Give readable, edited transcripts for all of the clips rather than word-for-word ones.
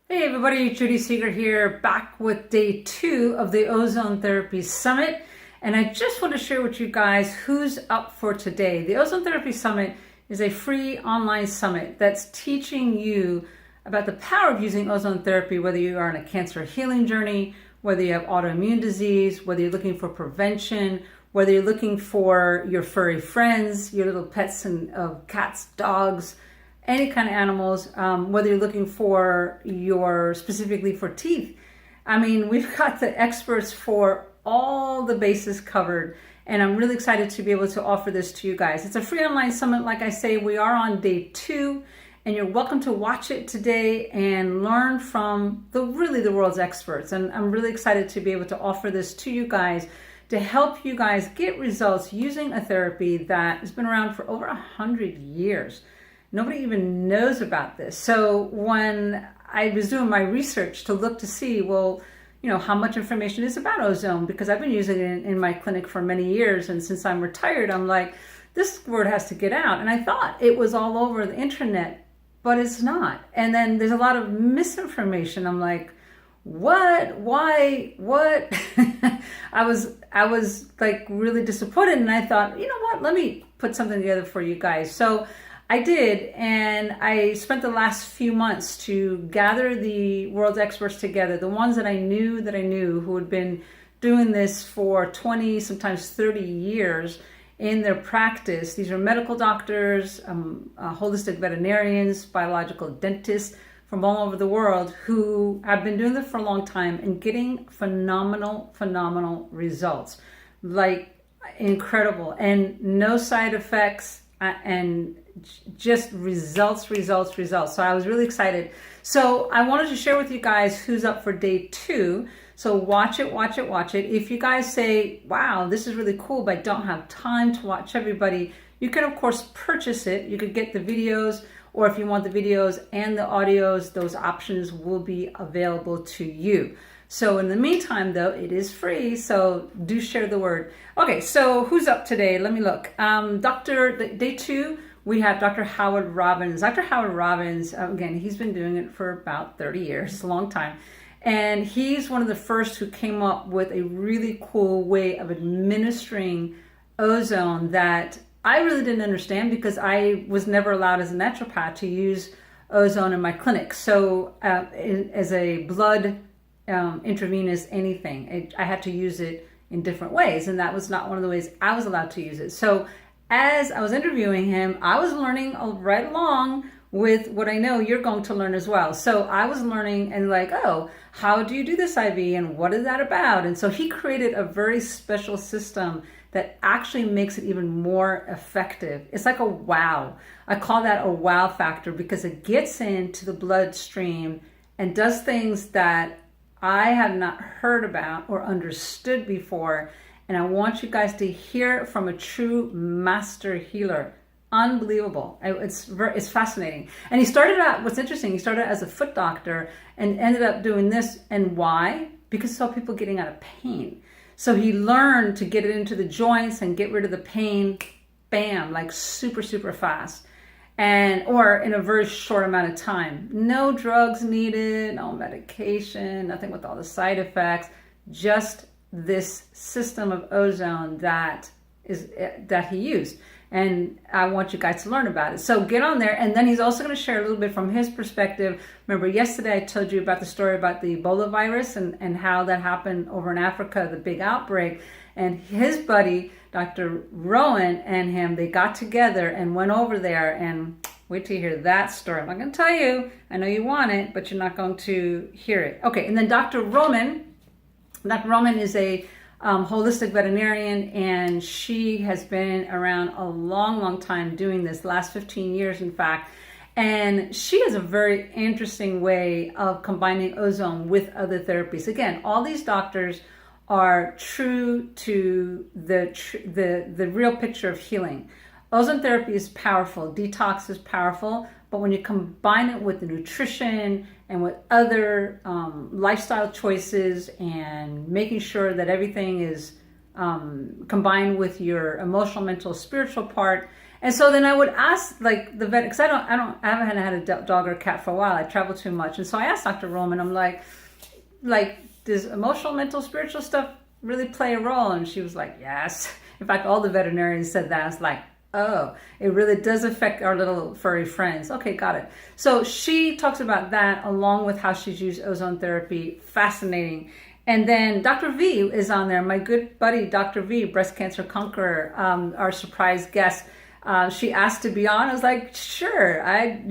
Hey everybody, Judy Seeger here, back with day 2 of the Ozone Therapy Summit. And I just want to share with you guys who's up for today. The Ozone Therapy Summit is a free online summit that's teaching you about the power of using ozone therapy, whether you are on a cancer healing journey, whether you have autoimmune disease, whether you're looking for prevention, whether you're looking for your furry friends, your little pets and cats, dogs, any kind of animals, whether you're looking for specifically for teeth. I mean, we've got the experts for all the bases covered, and I'm really excited to be able to offer this to you guys. It's a free online summit. Like I say, we are on day 2, and you're welcome to watch it today and learn from the world's experts. And I'm really excited to be able to offer this to you guys to help you guys get results using a therapy that has been around for over 100 years. Nobody even knows about this. So when I was doing my research to look to see, well, how much information is about ozone, because I've been using it in my clinic for many years, and since I'm retired, I'm like, this word has to get out. And I thought it was all over the internet, but it's not. And then there's a lot of misinformation. I'm like, what? Why? What? I was like really disappointed, and I thought, you know what? Let me put something together for you guys. So I did, and I spent the last few months to gather the world's experts together, the ones that I knew who had been doing this for 20, sometimes 30 years in their practice. These are medical doctors, holistic veterinarians, biological dentists from all over the world who have been doing this for a long time and getting phenomenal results, like incredible, and no side effects, and just results. So I was really excited. So I wanted to share with you guys who's up for day 2. So watch it. If you guys say, wow, this is really cool, but I don't have time to watch everybody, you can of course purchase it. You could get the videos, or if you want the videos and the audios, those options will be available to you. So in the meantime, though, it is free, so do share the word. Okay, so who's up today? Let me look. Day 2, we have Dr. Howard Robbins. Dr. Howard Robbins, again, he's been doing it for about 30 years, a long time. And he's one of the first who came up with a really cool way of administering ozone that I really didn't understand, because I was never allowed as a naturopath to use ozone in my clinic. So as a blood intravenous anything, I had to use it in different ways, and that was not one of the ways I was allowed to use it. So as I was interviewing him, I was learning right along with what I know you're going to learn as well. So I was learning and like, oh, how do you do this IV, and what is that about? And so he created a very special system that actually makes it even more effective. It's like a wow. I call that a wow factor, because it gets into the bloodstream and does things that I have not heard about or understood before. And I want you guys to hear it from a true master healer. Unbelievable. It's fascinating. And he started out, what's interesting, he started as a foot doctor and ended up doing this. And why? Because he saw people getting out of pain. So he learned to get it into the joints and get rid of the pain, bam, like super fast. Or in a very short amount of time. No drugs needed, no medication, nothing with all the side effects, just this system of ozone that he used. And I want you guys to learn about it. So get on there. And then he's also going to share a little bit from his perspective. Remember, yesterday I told you about the story about the Ebola virus and how that happened over in Africa, the big outbreak. And his buddy, Dr. Rowan, and him, they got together and went over there. And wait till you hear that story. I'm not going to tell you. I know you want it, but you're not going to hear it. Okay, and then Dr. Roman is a holistic veterinarian, and she has been around a long time doing this, last 15 years in fact. And she has a very interesting way of combining ozone with other therapies. Again, all these doctors are true to the real picture of healing. Ozone therapy is powerful, detox is powerful, but when you combine it with the nutrition and with other lifestyle choices and making sure that everything is combined with your emotional, mental, spiritual part, And so then I would ask like the vet, because I haven't had a dog or a cat for a while. I travel too much. And so I asked Dr. Roman, I'm like, does emotional, mental, spiritual stuff really play a role? And she was like, yes. In fact, all the veterinarians said that. I was like, oh, it really does affect our little furry friends. Okay, got it. So she talks about that along with how she's used ozone therapy. Fascinating. And then Dr. V is on there. My good buddy, Dr. V, breast cancer conqueror, our surprise guest. She asked to be on. I was like, sure. I'd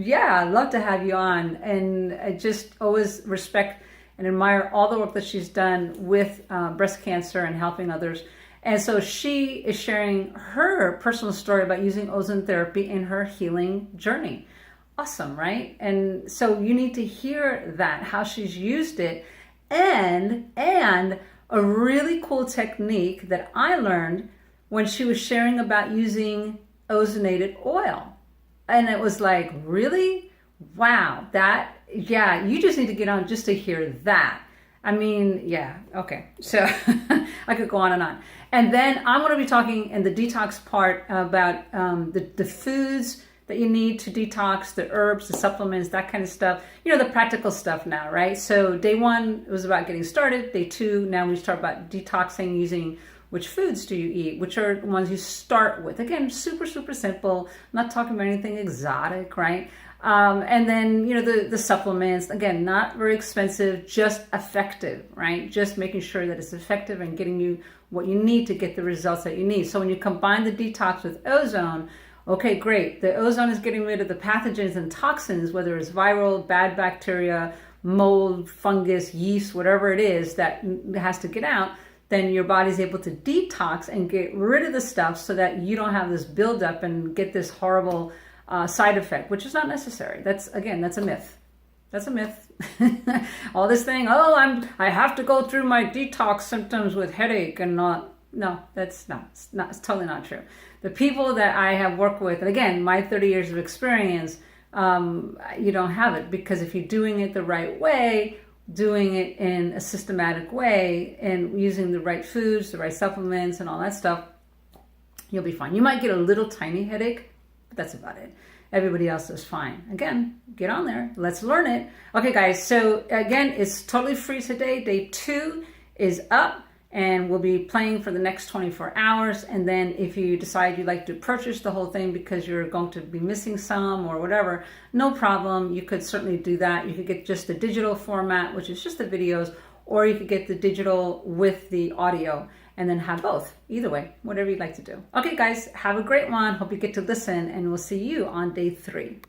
love to have you on. And I just always respect and admire all the work that she's done with breast cancer and helping others. And so she is sharing her personal story about using ozone therapy in her healing journey. Awesome, right? And so you need to hear that, how she's used it, and a really cool technique that I learned when she was sharing about using ozonated oil. And it was like, really? Wow, you just need to get on just to hear that. I mean, yeah, okay. So I could go on and on. And then I'm going to be talking in the detox part about the foods that you need to detox, the herbs, the supplements, that kind of stuff. You know, the practical stuff now, right? So day 1 was about getting started. Day 2, now we start about detoxing using which foods do you eat, which are the ones you start with. Again, super, super simple. I'm not talking about anything exotic, right? And then, you know, the supplements, again, not very expensive, just effective, right? Just making sure that it's effective and getting you what you need to get the results that you need. So when you combine the detox with ozone, okay, great. The ozone is getting rid of the pathogens and toxins, whether it's viral, bad bacteria, mold, fungus, yeast, whatever it is that has to get out. Then your body's able to detox and get rid of the stuff so that you don't have this buildup and get this horrible side effect, which is not necessary. That's a myth. That's a myth. All this thing, I have to go through my detox symptoms with headache and not. No, it's totally not true. The people that I have worked with, and again, my 30 years of experience, you don't have it, because if you're doing it the right way, doing it in a systematic way and using the right foods, the right supplements and all that stuff, you'll be fine. You might get a little tiny headache, but that's about it. Everybody else is fine. Again, get on there. Let's learn it. Okay, guys. So again, it's totally free today. Day 2 is up and we'll be playing for the next 24 hours. And then if you decide you'd like to purchase the whole thing because you're going to be missing some or whatever, no problem. You could certainly do that. You could get just the digital format, which is just the videos, or you could get the digital with the audio and then have both. Either way, whatever you'd like to do. Okay, guys, have a great one. Hope you get to listen, and we'll see you on day 3.